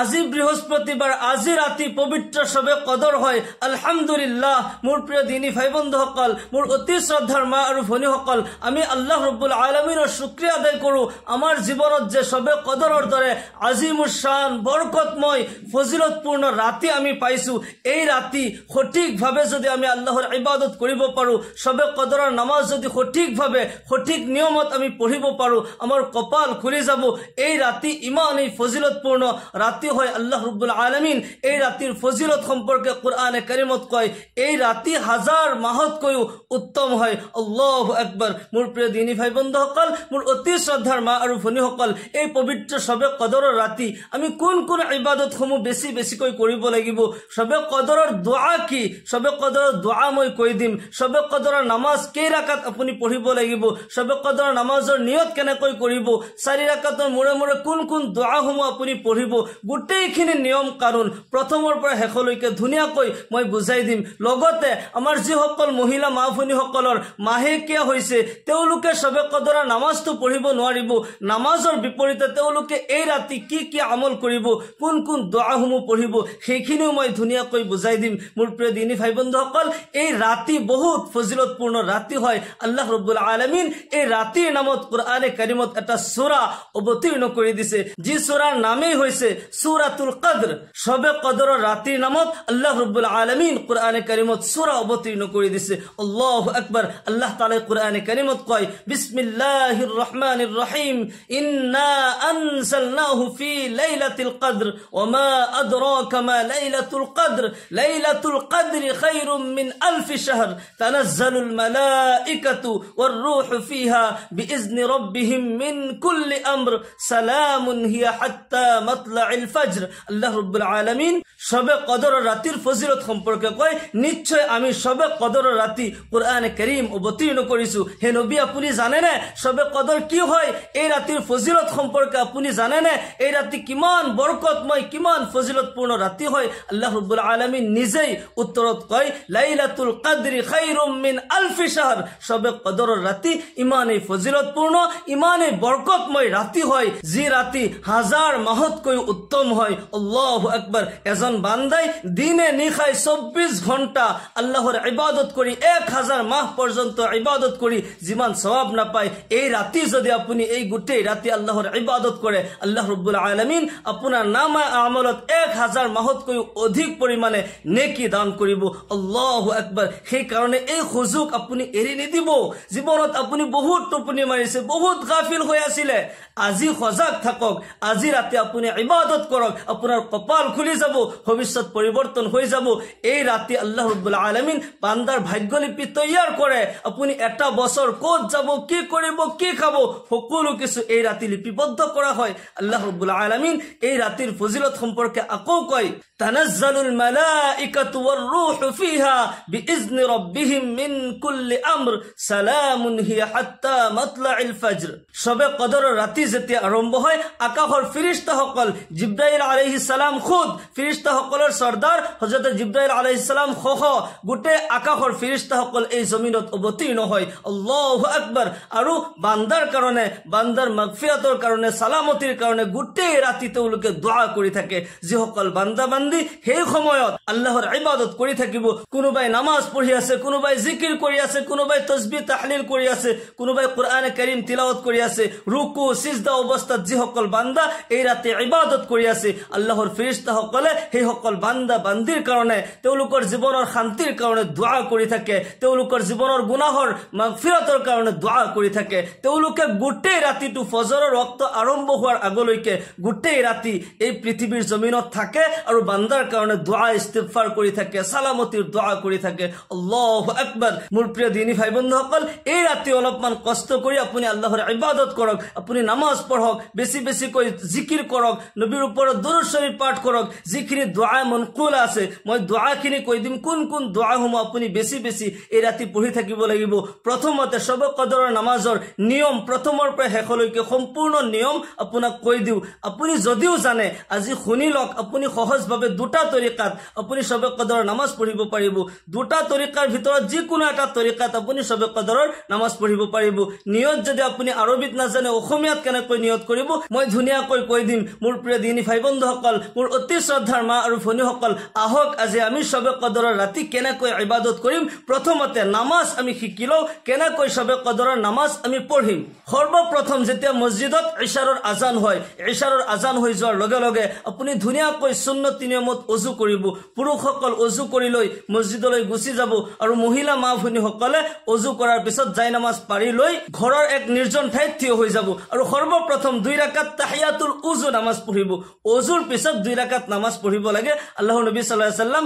আজি বৃহস্পতিবাৰ, আজি ৰাতি পবিত্ৰ সবে কদৰ হয়। আলহামদুলিল্লাহ মোৰ প্ৰিয় দিনী ভাই বন্ধুসকল, মোৰ অতি শ্ৰদ্ধাৰ মা আৰু ভনীসকল, আমি আল্লাহ ৰব্বুল আলামিনৰ শুকৰিয়া আদায় কৰো আমাৰ জীৱনত যে সবে কদৰৰ দৰে আজিমুৰ শান বৰকতময় ফজিলতপূৰ্ণ ৰাতি আমি পাইছো। এই ৰাতি সঠিকভাৱে যদি আমি আল্লাহৰ ইবাদত কৰিব পাৰো, সবে কদৰৰ নামাজ যদি সঠিকভাৱে সঠিক নিয়মত আমি পঢ়িব পাৰো, আমাৰ কপাল খুলি যাব। এই ৰাতি ইমানেই ফজিলতপূৰ্ণ ৰাতি হয়। আল্লাহ ৰব্বুল আলামিন এই ৰাতিৰ ফজিলত সম্পৰ্কে কোৰআনে কাৰিমত কয়, এই ৰাতি হাজাৰ মাহতকৈও উত্তম হয়। আল্লাহু আকবাৰ। মোৰ প্ৰিয় দিনী ভাই বন্ধুসকল, মোৰ অতি শ্ৰদ্ধাৰ মা আৰু ভনীসকল, এই পবিত্ৰ সবে কদৰৰ ৰাতি আমি কোন কোন ইবাদতসমূহ বেছিকৈ কৰিব লাগিব? সবে কদৰৰ দোয়া কি? সবে কদৰৰ দোয়া মই কৈ দিম। সবে কদৰৰ নামাজ কেই ৰাকাত আপুনি পঢ়িব লাগিব? সবে কদৰৰ নামাজৰ নিয়ত কেনেকৈ কৰিব? 4 ৰাকাতৰ মূৰে মূৰে কোন কোন দোয়াসমূহ আপুনি পঢ়িব? গোটেইখিনি নিয়ম কানুন প্ৰথমৰ পৰা শেষলৈকে ধুনীয়াকৈ মই বুজাই দিম। লগতে আমাৰ যিসকল মহিলা মা ভনীসকলৰ মাহেকীয়া হৈছে, তেওঁলোকে সবে কদৰৰ নামাজটো পঢ়িব নোৱাৰিব। নামাজৰ বিপৰীতে তেওঁলোকে এই ৰাতি কি কি আমল কৰিব, কোন কোন দোয়াসমূহ পঢ়িব, সেইখিনিও মই ধুনীয়াকৈ বুজাই দিম। মোৰ প্ৰিয় দিনী ভাই বন্ধুসকল, এই ৰাতি বহুত ফজিলতপূৰ্ণ ৰাতি হয়। আল্লাহ ৰব্বুল আলামিন এই ৰাতিৰ নামত কোৰআনে কাৰিমত এটা সূৰা অৱতীৰ্ণ কৰি দিছে, যি সূৰাৰ নামেই হৈছে সূৰাতুল কদৰ। সবে কদৰৰ ৰাতিৰ নামত আল্লাহ ৰব্বুল আলামিন কোৰআনে কাৰিমত সূৰা অৱতীৰ্ণ কৰি দিছে। আল্লাহু আকবার। আল্লাহ তাআলা কোরআনে কারিমত কয়, বিসমিল্লাহির রহমানির রহিম, ইন্না আনজালনাহু ফি লাইলাতিল কদর ওয়া মা আদরাকা মা লাইলাতুল কদর লাইলাতুল কদরি খায়রুম মিন আলফি শাহর তানাজ্জালুল মালাইকাতু ওয়ার রূহু ফিহা বিইজনি রাব্বিহিম মিন কুল্লি আমর সালামুন হিয়া হাত্তা মাতলাইল ফজর। আল্লাহ রাব্বুল আলামিন সবে কদর রাতির ফজিলত সম্পর্কে কয়, নিশ্চয় আমি সবে কদর রাতি কোরআনে কারীম অবতীর্ণ করিছো। হে নবী, আপুনি জানে না সবে কদর কি হয়? এই রাতির ফজিলত সম্পর্কে আপুনি জানে না এই রাতি কিমান বরকতময়, কিমান ফজিলতপূর্ণ রাতি হয়? আল্লাহ রাব্বুল আলামিন নিজেই উত্তরত কয়, লাইলাতুল কদরি খায়রুম মিন আলফি শাহর। সবে কদরের রাতি ইমানে ফজিলতপূর্ণ, ইমানে বরকতময় রাতি হয়, যি রাতি হাজার মাহতকৈ উত্তম হয়। আল্লাহু আকবার। এজন বান্দাই দিনে নিশায় 24 ঘণ্টা আল্লাহর ইবাদত করি 1000 মাহ পর্যন্ত ইবাদত করি যিমান সওয়াব না পায়, এই রাতি যদি আপনি এই গোটেই রাতি আল্লাহর ইবাদত করে, আল্লাহ রাব্বুল আলামিন আপনার নামা আমলত 1000 মাহতকৈ অধিক পরিমাণে নেকি দান করিব। আল্লাহু আকবার। সেই কারণে এই সুযোগ আপনি এৰি নিদিব। জীৱনত আপনি বহুত টোপনি মাৰিছে, বহুত গাফিল হৈ আছিলে, আজি সজাগ থাকক। আজি ৰাতি আপুনি ইবাদত কৰক, আপোনাৰ কপাল খুলি যাব, ভবিষ্যৎ পৰিৱৰ্তন হৈ যাব। এই ৰাতি আল্লাহ ৰাব্বুল আলামিন বান্দাৰ ভাগ্যলিপি তৈয়াৰ কৰে। আপুনি এটা বছৰ ক'ত যাব, কি কৰিব, কি খাব, সকলো কিছু এই ৰাতি লিপিবদ্ধ কৰা হয়। আল্লাহ ৰাব্বুল আলামিন এই ৰাতিৰ ফজিলত সম্পৰ্কে আকৌ কয়, তানাজ্জালুল মালাইকাতু ওয়াৰ ৰূহু ফিহা বিইজনি ৰাব্বিহিম মিন কুল্লি আমৰ সালামুন হিয়া হাত্তা মাতলাইল ফজৰ। সবে কদৰৰ ৰাতি যেতিয়া আৰম্ভ হয়, আকাশৰ ফেৰেশতাসকল জিব্ৰাইল আলাইহিস সালাম খুদ ফেৰেশতাসকলৰ সৰ্দাৰ হযৰত জিব্ৰাইল আলাইহিস সালাম খহ গোটেই আকাশৰ ফেৰেশতাসকল এই জমিনত অৱতীৰ্ণ হয়। আল্লাহু আকবাৰ। আৰু বান্দাৰ কাৰণে, বান্দাৰ মাগফিৰাতৰ কাৰণে, সালামতিৰ কাৰণে গোটেই ৰাতি তেওঁলোকে দোয়া কৰি থাকে। যিসকল বান্দা বান্দি সেই সময়ত আল্লাহৰ ইবাদত কৰি থাকিব, কোনোবাই নামাজ পঢ়ি আছে, কোনোবাই জিকিৰ কৰি আছে, কোনোবাই তাসবিহ তাহলিল কৰি আছে, কোনোবাই কোৰআনে কাৰীম তিলাওয়াত কৰি আছে, ৰুকু সিজদা অৱস্থাত যিসকল বান্দা এই ৰাতি ইবাদত কৰি আছে, আল্লাহৰ ফেৰেশতাসকলে সেই সকল বান্দা বান্দিৰ কাৰণে, তেওঁলোকৰ জীৱনৰ শান্তিৰ কাৰণে দোয়া কৰি থাকে, তেওঁলোকৰ জীৱনৰ গুনাহৰ মাগফিৰাতৰ কাৰণে দোয়া কৰি থাকে। তেওঁলোকে গোটেই ৰাতিটো ফজৰৰ ওয়াক্ত আৰম্ভ হোৱাৰ আগলৈকে গোটেই ৰাতি এই পৃথিৱীৰ জমিনত থাকে আৰু বান্দাৰ কাৰণে দোয়া ইস্তিগফাৰ কৰি থাকে, সালামতিৰ দোয়া কৰি থাকে। আল্লাহু আকবাৰ। মোৰ প্ৰিয় দিনী ভাই বন্ধুসকল, এই ৰাতি অলপমান কষ্ট কৰি আপুনি আল্লাহৰ ইবাদত কৰক, আপুনি নামাজ পঢ়ক, বেছিকৈ জিকিৰ কৰক, নবীৰ ওপৰত দুৰুদ শৰীফ পাঠ কৰক। যিখিনি দোয়া মনকুল আছে, মই দোয়াখিনি কৈ দিম, কোন কোন দোয়াসমূহ আপুনি বেছি এই ৰাতি পঢ়ি থাকিব লাগিব। প্ৰথমতে সবে কদৰৰ নামাজৰ নিয়ম প্ৰথমৰ পৰা শেষলৈকে সম্পূৰ্ণ নিয়ম আপোনাক কৈ দিওঁ। আপুনি যদিও জানে, আজি শুনি লওক, আপুনি সহজভাৱে দুটা তৰিকাত আপুনি সবে কদৰৰ নামাজ পঢ়িব পাৰিব। দুটা তৰিকাৰ ভিতৰত যিকোনো এটা তৰিকাত আপুনি সবে কদৰৰ নামাজ পঢ়িব পাৰিব। নিয়ত যদি আপুনি আৰবিত নাজানে, অসমীয়াত কেনেকৈ নিয়ত কৰিব মই ধুনীয়াকৈ কৈ দিম। মোৰ প্ৰিয় দিনী দিনী ভাই বন্ধুসকল মোৰ অতি শ্ৰদ্ধাৰ মা আৰু ভনীসকল আহক আজি আমি সবে কদৰৰ ৰাতি কেনেকৈ ইবাদত কৰিম প্ৰথমতে নামাজ আমি শিকি লওঁ কেনেকৈ সবে কদৰৰ নামাজ আমি পঢ়িম সৰ্বপ্ৰথম যেতিয়া মছজিদত ইশাৰৰ আজান হয় ইশাৰৰ আজান হৈ যোৱাৰ লগে লগে আপুনি ধুনীয়াকৈ সুন্নতি নিয়মত ওযু কৰিব পুৰুষসকল ওযু কৰি লৈ মছজিদলৈ গুচি যাব আৰু মহিলা মা ভনীসকলে ওযু কৰাৰ পিছত জাই নামাজ পাৰি লৈ ঘৰৰ এক নিৰ্জন ঠাইত থিয় হৈ যাব আৰু সৰ্বপ্ৰথম 2 ৰাকাত তাহিয়াতুল উযু নামাজ পঢ়িব ওযুৰ পিছত 2 ৰাকাত নামাজ পঢ়িব লাগে আল্লাহৰ নবী সাল্লাল্লাহু আলাইহি সাল্লাম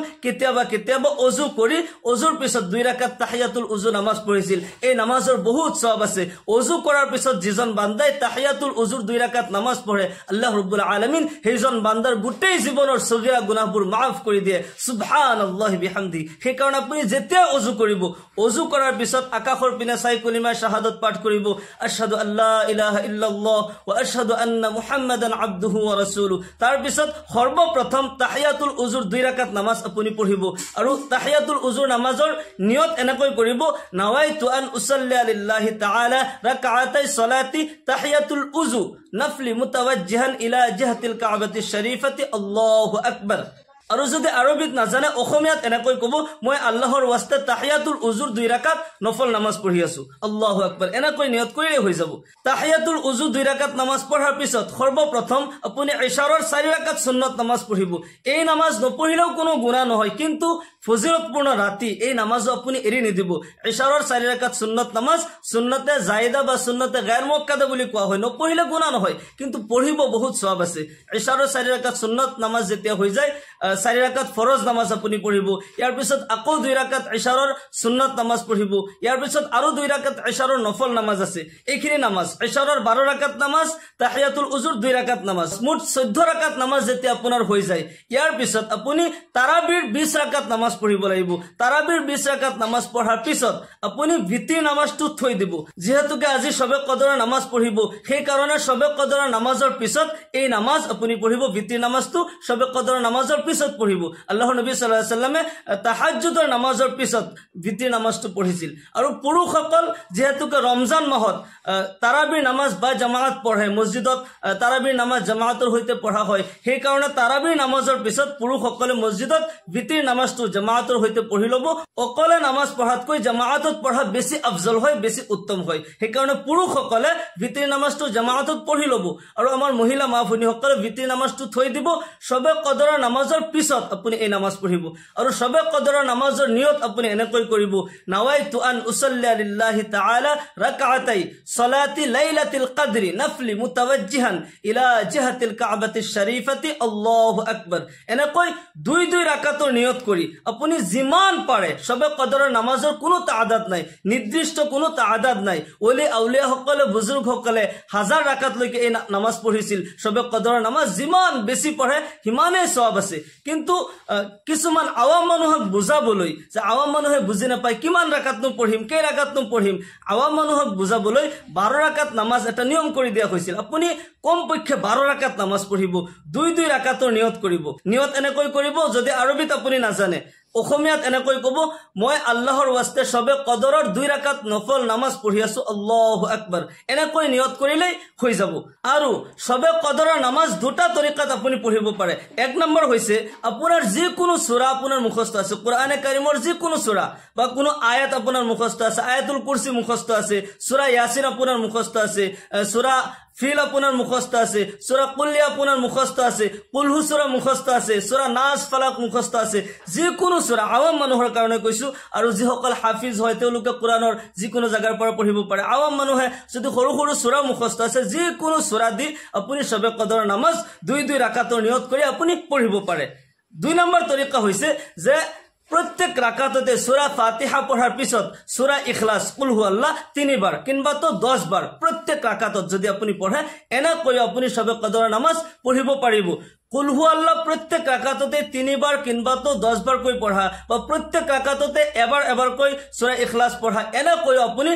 কেতিয়াবা ওযু কৰি ওযুৰ পিছত 2 ৰাকাত তাহিয়াতুল উযু নামাজ পঢ়িছিল এই নামাজৰ বহুত সওয়াব আছে ওযু কৰাৰ পিছত যিজন বান্দাই তাহিয়াতুল উযুৰ 2 ৰাকাত নামাজ পঢ়ে আল্লাহ ৰাব্বুল আলামিন সেইজন বান্দাৰ গোটেই জীৱনৰ সগীৰা গুনাহবোৰ মাফ কৰি দিয়ে সুবহানাল্লাহি বিহামদি সেইকাৰণে আপুনি যেতিয়া ওযু কৰিব ওযু কৰাৰ পিছত আকাশৰ পিনে চাই কলিমা শাহাদাত পাঠ কৰিব আশহাদু আল্লা ইলাহা ইল্লাল্লাহ ওয়া আশহাদু আন্না মুহাম্মাদান আবদুহু ওয়া রাসূলুহু তাৰ পিছত সৰ্বপ্ৰথম তাহিয়াতুল উযুৰ 2 ৰাকাত নামাজ আপুনি পঢ়িব আৰু তাহিয়াতুল উযুৰ নামাজৰ নিয়ত এনেকৈ কৰিব নাৱাইতু আন উছল্লি লিল্লাহি তাআলা রাকাতাই সলাতি তাহিয়াতুল উযু নফলি মুতাওয়াজ্জিহান ইলা জিহাতিল কাবাতিশ শরীফাতি আল্লাহু আকবার আৰু যদি আৰবিত নাজানে অসমীয়াত এনেকৈ কব মই আল্লাহৰ ওয়াস্তে তাহিয়াতুল উযুৰ 2 ৰাকাত নফল নামাজ পঢ়ি আছো আল্লাহু আকবাৰ এনেকৈ নিয়ত কৰিলে হৈ যাব তাহিয়াতুল উযু 2 ৰাকাত নামাজ পঢ়াৰ পিছত সৰ্বপ্ৰথম আপুনি ইশাৰৰ 4 ৰাকাত সুন্নত নামাজ পঢ়িব এই নামাজ নপঢ়িলেও কোনো গুনাহ নহয় কিন্তু ফজিলতপূৰ্ণ ৰাতি এই নামাজ আপুনি এৰি নিদিব ইশাৰৰ 4 ৰাকাত সুন্নত নামাজ সুন্নতে জায়েদা বা সুন্নতে গায়ৰ মুআক্কাদা বুলি কোৱা হয় নপঢ়িলে গুনাহ নহয় কিন্তু পঢ়িব বহুত সওয়াব আছে ইশাৰৰ 4 ৰাকাত সুন্নত নামাজ যেতিয়া হৈ যায় 4 ৰাকাত ফৰজ নামাজ আপুনি পঢ়িব ইয়াৰ পিছত আকৌ 2 ৰাকাত ইশাৰৰ সুন্নত নামাজ পঢ়িব ইয়াৰ পিছত আৰু 2 ৰাকাত ইশাৰৰ নফল নামাজ আছে এইখিনি নামাজ ইশাৰৰ 12 ৰাকাত নামাজ তাহিয়াতুল উযুৰ 2 ৰাকাত নামাজ মুঠ 14 ৰাকাত নামাজ যেতিয়া আপোনাৰ হৈ যায় ইয়াৰ পিছত আপুনি তাৰাবিৰ 20 ৰাকাত নামাজ পঢ়িব লাগিব তাৰাবিৰ 20 ৰাকাত নামাজ পঢ়াৰ পিছত আপুনি ভিতিৰ নামাজটো থৈ দিব যেহেতুকে আজি সবে কদৰৰ নামাজ পঢ়িব সেই কাৰণে সবে কদৰৰ নামাজৰ পিছত এই নামাজ আপুনি পঢ়িব ভিতিৰ নামাজটো সবে কদৰৰ নামাজৰ পিছত পঢ়িব আল্লাহৰ নবী সাল্লাল্লাহু আলাইহি সাল্লামে তাহাজ্জুদৰ নামাজৰ পিছত ভিতিৰ নামাজটো পঢ়িছিল আৰু পুৰুষসকল যেহেতুকে ৰমজান মাহত তাৰাবিৰ নামাজ বা জামাআত পঢ়ে মছজিদত তাৰাবিৰ নামাজ জামাআতৰ হৈতে পঢ়া হয় সেই কাৰণে তাৰাবিৰ নামাজৰ পিছত পুৰুষসকলে মছজিদত ভিতিৰ নামাজটো জামাআতৰ হৈতে পঢ়ি লব অকলে নামাজ পঢ়াতকৈ জামাআতত পঢ়া বেছি আফজল হয় বেছি উত্তম হয় সেই কাৰণে পুৰুষসকলে ভিতিৰ নামাজটো জামাআতত পঢ়ি লব আৰু আমাৰ মহিলা মা ভনীসকলে ভিতিৰ নামাজটো থৈ দিব সবে কদৰৰ নামাজৰ পিছত আপুনি এই নামাজ পঢ়িব আৰু সবে কদৰৰ নামাজৰ নিয়ত আপুনি এনেকৈ কৰিব নাৱাইতু আন উছল্লি লিল্লাহি তাআলা রাকাতাই সলাতি লাইলাতিল কদরি নফলি মুতাওয়াজ্জিহান ইলা জিহাতিল কাবাতিশ শরীফাতি আল্লাহু আকবার এনেকৈ 2 ৰাকাতৰ নিয়ত কৰি আপুনি যিমান পাৰে সবে কদৰৰ নামাজৰ কোনো তাআদাদ নাই নিৰ্দিষ্ট কোনো তাআদাদ নাই ওলি আউলিয়া সকলে বুজুৰ্গ সকলে হাজাৰ ৰাকাত লৈকে এই নামাজ পঢ়িছিল সবে কদৰৰ নামাজ যিমান বেছি পঢ়ে হিমানে সওয়াব আছে কিন্তু কিছুমান আৱাম মানুহক বুজাবলৈ যে আৱাম মানুহে বুজি নাপায় কিমান ৰাকাতনো পঢ়িম কেই ৰাকাতনো পঢ়িম আৱাম মানুহক বুজাবলৈ 12 ৰাকাত নামাজ এটা নিয়ম কৰি দিয়া হৈছিল আপুনি কমপক্ষে 12 ৰাকাত নামাজ পঢ়িব 2 ৰাকাতৰ নিয়ত কৰিব নিয়ত এনেকৈ কৰিব যদি আৰবিত আপুনি নাজানে অসমীয়াত এনেকৈ কব মই আল্লাহৰ ওয়াস্তে সবে কদৰৰ 2 ৰাকাত নফল নামাজ পঢ়ি আছো আল্লাহু আকবাৰ এনেকৈ নিয়ত কৰিলে হৈ যাব আৰু সবে কদৰৰ নামাজ দুটা তৰিকাত আপুনি পঢ়িব পাৰে এক নম্বৰ হৈছে আপোনাৰ যি কোনো সূৰা আপোনাৰ মুখস্থ আছে কোৰআনে কাৰিমৰ যি কোনো সূৰা বা কোনো আয়াত আপোনাৰ মুখস্থ আছে আয়াতুল কুৰসি মুখস্থ আছে সূৰা ইয়াসিন আপোনাৰ মুখস্থ আছে সূৰা ফিল আপোনাৰ মুখস্থ আছে সূৰা কুলিয়া আপোনাৰ মুখস্থ আছে কুলহু সূৰা মুখস্থ আছে সূৰা নাস ফালাক মুখস্থ আছে যে কোনো সূৰা আৱাম মানুহৰ কাৰণে কৈছো আৰু যি সকল হাফিজ হয় তেওঁলোকে কোৰআনৰ যি কোনো জায়গাৰ পৰা পঢ়িব পাৰে আৱাম মানুহে যদি সৰু সৰু সূৰা মুখস্থ আছে যে কোনো সূৰা দি আপুনি সবে কদৰ নামাজ 2 ৰাকাতৰ নিয়ত কৰি আপুনি পঢ়িব পাৰে 2 নম্বৰ তৰিকা হৈছে যে প্রত্যেক রাকাততে সূরা ফাতিহা পড়ার পিছত সূরা ইখলাস কুল হু আল্লাহ 3 বার কিংবা তো 10 বার প্রত্যেক রাকাতত যদি আপনি পড়ে এনা কই আপনি সবে কদর নামাজ পঢ়িব পারিব কুল হু আল্লাহ প্রত্যেক রাকাততে 3 বার কিংবা তো 10 বার কৈ পঢ়া বা প্ৰত্যেক ৰাকাততে এবাৰ কৈ সূৰা ইখলাস পঢ়া এনে কৈ আপুনি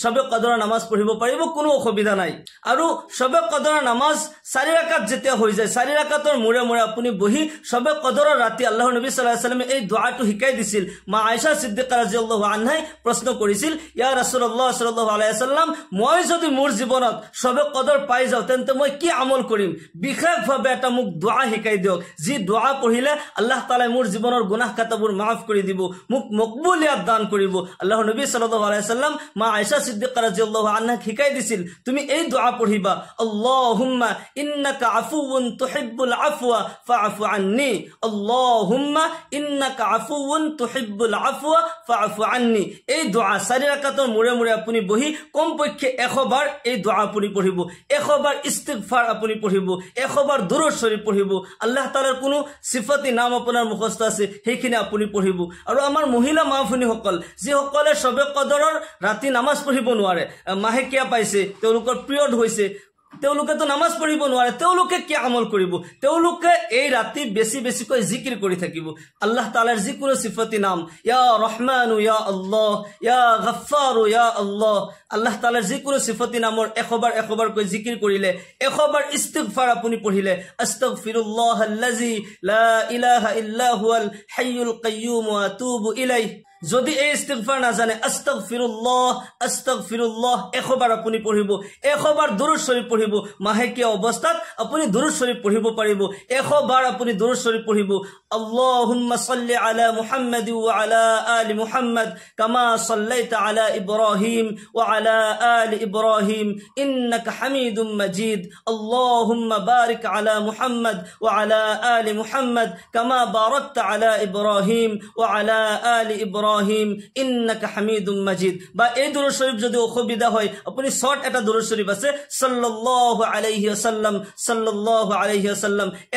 সবে কদৰৰ নামাজ পঢ়িব পাৰিব কোনো অসুবিধা নাই আৰু সবে কদৰৰ নামাজ 4 ৰাকাত যেতিয়া হৈ যায় 4 ৰাকাতৰ মূৰে মূৰে আপুনি বহি সবে কদৰৰ ৰাতি আল্লাহৰ নবী সাল্লাল্লাহু আলাইহি ওয়াসাল্লামে এই দুআটো শিকাই দিছিল মা আয়েশা সিদ্দিকা ৰাদিয়াল্লাহু আনহাই প্ৰশ্ন কৰিছিল ইয়া ৰাসূলুল্লাহ সাল্লাল্লাহু আলাইহি ওয়াসাল্লাম মই যদি মোৰ জীৱনত সবে কদৰ পাই যাও তেন্তে মই কি আমল কৰিম বিশেষভাৱে এটা মোক দোয়া শিকাই দিয়ক যি দোয়া পঢ়িলে আল্লাহ তাআলা মোৰ জীৱনৰ গুনাহ খাতাবোৰ maaf কৰি দিব মোক মকবুলিয়াত দান কৰিব আল্লাহৰ নবী সাল্লাল্লাহু আলাইহি ওয়াসাল্লাম মা আয়েশা সিদ্দিকা রাদিয়াল্লাহু আনহা শিকাই দিছিল তুমি এই দোয়া পঢ়িবা আল্লাহুম্মা ইন্নাকা আফুউন তুহিব্বুল আফওয়া ফাআফু আন্নী আল্লাহুম্মা ইন্নাকা আফুউন তুহিব্বুল আফওয়া ফাআফু আন্নী এই দোয়া 4 ৰাকাতৰ মূৰে মূৰে আপুনি বহি কমপক্ষে 100 বাৰ এই দোয়া আপুনি পঢ়িব 100 বাৰ ইস্তিগফাৰ আপুনি পঢ়িব 100 বাৰ দুৰূদ শৰীফ পঢ়িব আল্লাহ তাআলাৰ কোনো সিফাতি নাম আপোনাৰ মুখস্থ আছে সেইখিনি আপুনি পঢ়িব আৰু আমাৰ মহিলা মাফুনি সকল যি সকলে সবে কদৰৰ ৰাতি নামাজ পঢ়িব নোৱাৰে মাহেকিয়া পাইছে তেওঁলোকৰ পিৰিয়ড হৈছে তেওঁলোকে তো নামাজ পঢ়িব নোৱাৰে তেওঁলোকে কি আমল কৰিব তেওঁলোকে এই ৰাতি বেছি বেছিকৈ জিকিৰ কৰি থাকিব আল্লাহ তাআলাৰ যিকোনো সিফাতি নাম ইয়া ৰহমানু ইয়া আল্লাহ ইয়া গফফাৰু ইয়া আল্লাহ আল্লাহ তাআলাৰ যিকোনো সিফাতি নামৰ 100 বাৰ কৈ জিকিৰ কৰিলে 100 বাৰ ইস্তিগফাৰ আপুনি পঢ়িলে আস্তাগফিৰুল্লাহাল্লাযী লা ইলাহা ইল্লা হুৱাল হাইয়ুল কাইয়্যুম ওয়া আতুবু ইলাইহি যদি এই ইস্তিগফাৰ না জানে আস্তাগফিৰুল্লাহ 100 বাৰ আপুনি পঢ়িব 100 বাৰ দুৰূদ শৰীফ পঢ়িব মাহেকিয়া অৱস্থাত আপুনি দুৰূদ শৰীফ পঢ়িব পাৰিব 100 বাৰ আপুনি দুরূদ শরীফ পঢ়িব আল্লাহুম্মা সাল্লি আলা মুহাম্মাদ ওয়া আলা আলি মুহাম্মাদ কামা সাল্লাইতা আলা ইব্রাহিম ওয়া আলা আলি ইব্রাহিম ইন্নাকা হামিদুম মাজিদ আল্লাহুম্মা বারিক আলা মুহাম্মাদ ওয়া আলা আলি মুহাম্মাদ কামা বারাকতা আলা ইব্রাহিম ওয়া আলা আলি ইব্রাহিম ইন্নাকা হামিদুম মাজিদ বা এই দুরূদ শরীফ যদি অসুবিধা হয় আপুনি শর্ট এটা দুরূদ শরীফ আছে সাল্লাল্লাহু আলাইহি ওয়াসাল্লাম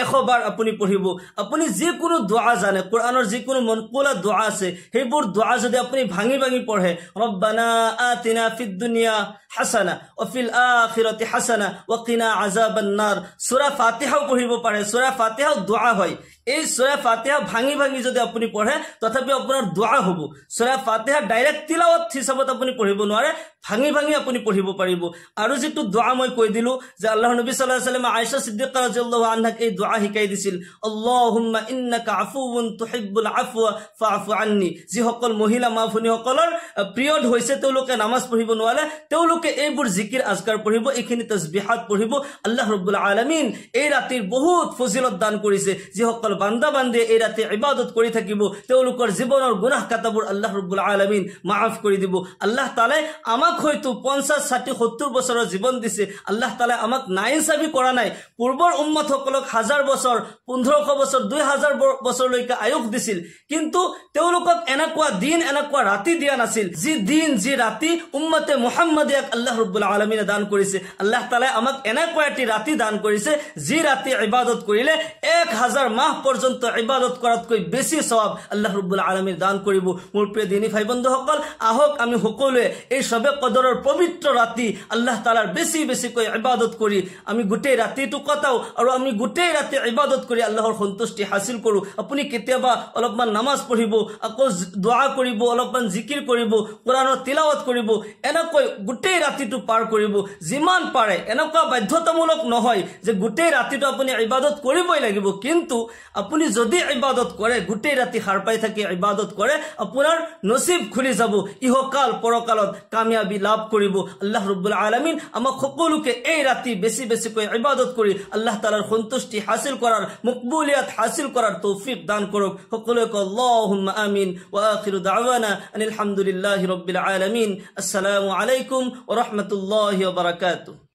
100 বাৰ আপুনি পঢ়িব আপুনি যে কোনো দোয়া জানে কোৰআনৰ যে কোনো মনকুলা দোয়া আছে সেইবোৰ দোয়া যদি আপুনি ভাঙি ভাঙি পঢ়ে রব্বানা আতিনা ফিদ দুনিয়া হাসানা ওয়া ফিল আখিরাতি হাসানা ওয়া কিনা আযাবান নার সূরা ফাতিহা পঢ়িব পাৰে সূৰা ফাতিহা দোয়া হয় এই সূৰা ফাতিহা ভাঙি ভাঙি যদি আপুনি পঢ়ে তথাপি আপোনাৰ দোয়া হ'ব সূৰা ফাতিহা ডাইৰেক্ট তিলাওয়াত হিচাপত আপুনি পঢ়িব নোৱাৰে ভাঙি ভাঙি আপুনি পঢ়িব পাৰিব আৰু যেটো দোয়া মই কৈ দিলো যে আল্লাহৰ নবী সাল্লাল্লাহু আলাইহি ওয়াসাল্লাম আয়েশা সিদ্দিকা রাদিয়াল্লাহু আনহা এই দোয়া শিকাই দিছিল আল্লাহুম্মা ইন্নাকা আফুউন তুহিব্বুল আফওয়া ফাআফু আন্নী যি সকল মহিলা মাফুনি সকলৰ পিৰিয়ড হৈছে তেওঁলোকে নামাজ পঢ়িব নোৱাৰে তেওঁলোকে এইবোৰ জিকিৰ আজকাৰ পঢ়িব এইখিনি তাসবিহাত পঢ়িব আল্লাহ ৰাব্বুল আলামিন এই ৰাতিৰ বহুত ফজিলত দান কৰিছে যি সকল বান্দা বান্দে এই ৰাতি ইবাদত কৰি থাকিব তেওঁলোকৰ জীৱনৰ গুনাহ কাটাবোৰ আল্লাহ ৰাব্বুল আলামিন maaf কৰি দিব আল্লাহ তাআলা আমাক হয়তো 50 60 70 বছৰৰ জীৱন দিছে আল্লাহ তাআলা আমাক নাইনসাবি কৰা নাই পূৰ্বৰ উম্মত সকলক 1000 বছৰ 1500 বছৰ 2000 বছৰলৈকে আয়ুস দিছিল কিন্তু তেওঁলোকক এনেকুৱা দিন এনেকুৱা ৰাতি দিয়া নাছিল যি দিন যি ৰাতি উম্মতে মুহাম্মাদিয়াক আল্লাহ ৰাব্বুল আলামিনে দান কৰিছে আল্লাহ তাআলা আমাক এনেকুৱা এটি ৰাতি দান কৰিছে যি ৰাতি ইবাদত কৰিলে 1000 মাহ পৰ্যন্ত ইবাদত কৰাতকৈ বেছি সওয়াব আল্লাহ ৰাব্বুল আলামিন দান কৰিব মোৰ প্ৰিয় দিনী ভাই বন্ধুসকল আহক আমি সকলোৱে এই সবে কদৰৰ পবিত্ৰ ৰাতি আল্লাহ তাআলাৰ বেছি বেছিকৈ ইবাদত কৰি আমি গোটেই ৰাতিটো কটাও আৰু আমি গোটেই ৰাতি ইবাদত কৰি আল্লাহৰ সন্তুষ্টি হাসিল কৰো আপুনি কেতিয়াবা অলপমান নামাজ পঢ়িব আকৌ দোয়া কৰিব অলপমান জিকিৰ কৰিব কোৰআনৰ তিলাওয়াত কৰিব এনেকৈ গোটেই ৰাতিটো পাৰ কৰিব যিমান পাৰে এনেকুৱা বাধ্যতামূলক নহয় যে গোটেই ৰাতিটো আপুনি ইবাদত কৰিবই লাগিব কিন্তু আপুনি যদি ইবাদত কৰে গোটেই ৰাতি হাৰ পাই থাকি ইবাদত কৰে আপোনাৰ নসিব খুলি যাব ইহকাল পৰকালত কামিয়াবি লাভ কৰিব আল্লাহ ৰাব্বুল আলামিন আমাক সকলোকে এই ৰাতি বেছি বেছিকৈ ইবাদত কৰি আল্লাহ তাআলাৰ সন্তুষ্টি হাসিল কৰাৰ মকবুলিয়াত হাসিল কৰাৰ তৌফিক দান কৰক সকলোকে আল্লাহুম্মা আমিন ওয়া আখিৰু দাওয়ানা আলহামদুলিল্লাহি ৰাব্বিল আলামিন আসসালামু আলাইকুম ওয়া ৰাহমাতুল্লাহি ওয়া বাৰাকাতুহু।